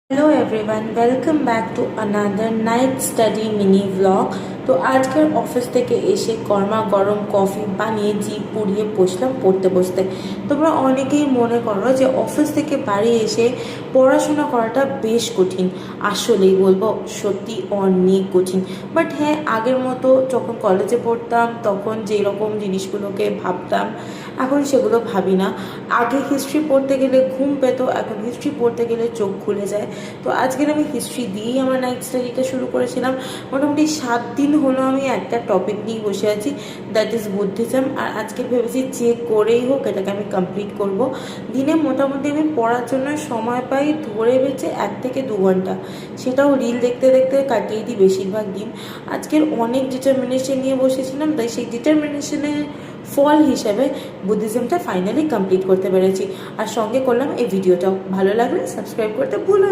Hello everyone, welcome back to another night study mini vlog. তো আজকের office থেকে এসে গরমা গরম কফি বানিয়ে জিভ পুড়িয়ে বসলাম পড়তে বসতে। তোমরা অনেকেই মনে করো যে অফিস থেকে বাড়ি এসে পড়াশোনা করাটা বেশ কঠিন। আসলেই বলবো, সত্যি অনেক কঠিন। বাট হ্যাঁ, আগের মতো যখন কলেজে পড়তাম তখন যেই রকম জিনিসগুলোকে ভাবতাম এখন সেগুলো ভাবি না। আগে হিস্ট্রি পড়তে গেলে ঘুম পেতো, এখন হিস্ট্রি পড়তে গেলে চোখ খুলে যায়। তো আজকের আমি হিস্ট্রি দিয়েই আমার নাইট স্টাডিটা শুরু করেছিলাম। মোটামুটি 7 দিন হলো আমি একটা টপিক নিয়ে বসে আছি, দ্যাট ইজ বুদ্ধিজম। আর আজকে ভেবেছি যে করেই হোক এটাকে আমি কমপ্লিট করব। দিনে মোটামুটি আমি পড়ার জন্য সময় পাই ধরে বেঁচে 1 থেকে 2 ঘন্টা, সেটাও রিল দেখতে দেখতে কাটিয়ে দিই বেশিরভাগ দিন। আজকের অনেক ডিটারমিনেশন নিয়ে বসেছিলাম, তাই সেই ডিটারমিনেশনের ফল হিসেবে বুদ্ধিজমটা ফাইনালি কমপ্লিট করতে পেরেছি। আর সঙ্গে করলাম এই ভিডিওটাও। ভালো লাগলে সাবস্ক্রাইব করতে ভুলো না।